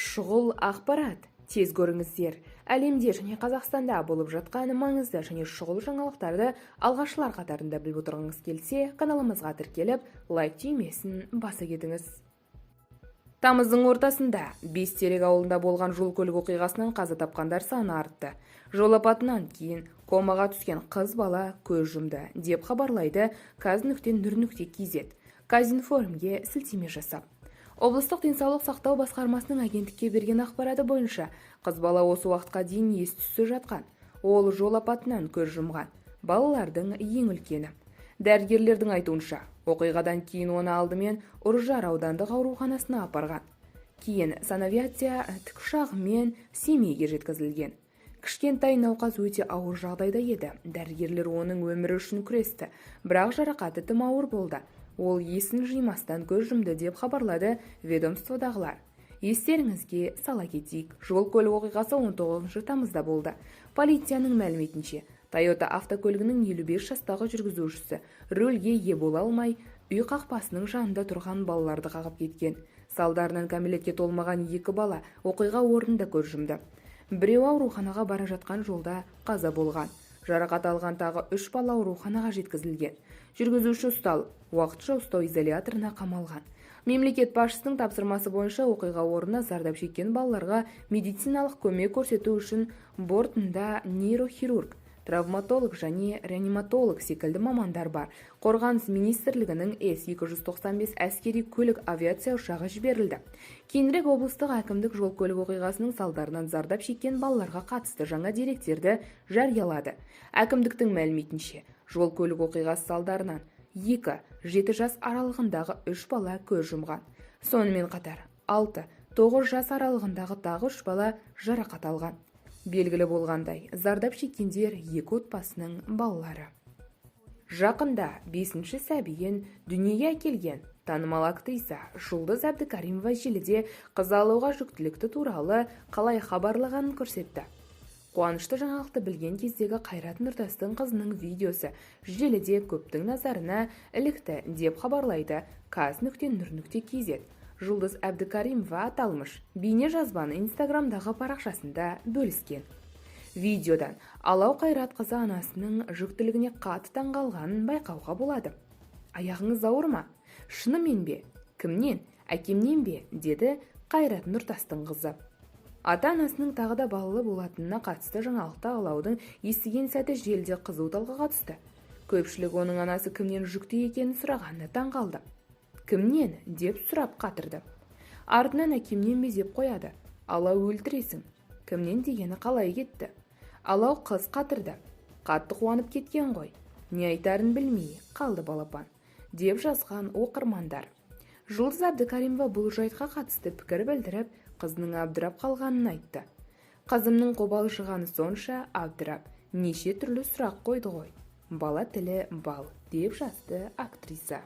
Шұғыл ақпарат. Тез көріңіздер. Әлемде және Қазақстанда болып жатқан маңызды және шұғыл жаңалықтарды алғашылар қатарында біліп отырғыңыз келсе, каналымызға тіркеліп, лайк түймесін баса кетіңіз. Тамыздың ортасында Бестерек ауылында болған жол көлік оқиғасынан қаза тапқандар саны артты. Жол апатынан кейін комаға түскен қыз бала көз жұмды, деп хабарлайды kaz.nur.kz. Казинформге сілтеме жасап. Облыстық денсаулық сақтау басқармасының агенттікке берген ақпараты бойынша, қыз бала осы уақытқа дейін ес-түссіз жатқан. Ол жол апатынан көз жұмған. Балалардың ең үлкені. Дәрігерлердің айтуынша, оқиғадан кейін оны алдымен Ұржар аудандық ауруханасына апарған. Кейін санавиация тікұшағымен Семейге жеткізілген. Кішкентай науқас өте ауыр жағдайда еді. Дәрігерлер оның өмірі үшін күресті, бірақ жарақаты тым ауыр болды. Ол есін жимастан көз жұмды, деп хабарлады ведомстводағылар. Естеріңізге сала кетейік, жол көлік оқиғасы 19 тамызда болды. Полицияның мәліметінше, Toyota автокөлігінің 55 жастағы жүргізушісі рөлге ие бола алмай, үй қақпасының жанында тұрған балаларды қағып кеткен. Салдарынан кәмелетке толмаған 2 бала оқиға орнында көз жұмды. Біреу ауруханаға бара жатқан жолда қаза болған. Жарақат алған тағы 3 бала ауруханаға жеткізілген. Жүргізуші ұсталып, уақытша ұстау изоляторына қамалған. Мемлекет басшысының тапсырмасы бойынша оқиға орнына зардап шеккен балаларға медициналық көмек көрсету үшін бортында нейрохирург, травматолог және реаниматолог секілді мамандар бар. Қорғаныс министрлігінің С-295 әскери көлік авиация ұшағы жіберілді. Кейінірек облыстық әкімдік жол көлік оқиғасының салдарынан зардап шеккен балаларға қатысты жаңа деректерді жариялады. Әкімдіктің мәліметінше, жол көлік оқиғасы салдарынан 2-7 жас аралығындағы 3 бала көз жұмған. Сонымен қатар 6-9 жас аралығындағы тағы 3 бала жарақат алған. Белгілі болғандай, зардап шеккендер 2 отбасының балалары. Жақында 5-ші сәбиін дүниеге әкелген танымал актриса Жұлдыз Әбдікаримова желіде қыз алуға жүктілікті туралы қалай хабарлағанын көрсетті. Қуанышты жаңалықты білген кездегі Қайрат Нұртастың қызының видеосы желіде көптің назарына ілікті, деп хабарлайды kaz.nur.kz. Жұлдыз Әбдікаримова аталмыш бейне жазбаны инстаграмдағы парақшасында бөліскен. Видеодан Алау Қайрат қызы анасының жүктілігіне қатты таңғалғанын байқауға болады. Аяғыңыз ауыр ма? Шынымен бе? Кімнен? Әкемнен бе? Деді Қайрат Нұртастың қызы. Ата-анасының тағы да балалы болатынына қатысты жаңалықты Алаудың естіген сәті желіде қызу талқыға түсті. Көпшілік оның анасы кімнен жүкті екенін сұрағанына таңғалды. Кімнен? Деп сұрап қатырды. Артынан әкемнен бе деп қояды. Алау өлтіресің. Кімнен дегені қалай кетті? Алау қыз қатырды. Қатты қуанып кеткен ғой. Не айтарын білмей қалды балапан, деп жазған оқырмандар. Жұлдыз Әбдікаримова бұл жайтқа қатысты пікір білдіріп, қызының абдырап қалғанын айтты. Қызымның қобалжығаны сонша абдырап, неше түрлі сұрақ қойды ғой. Бала тілі бал, деп жазды актриса.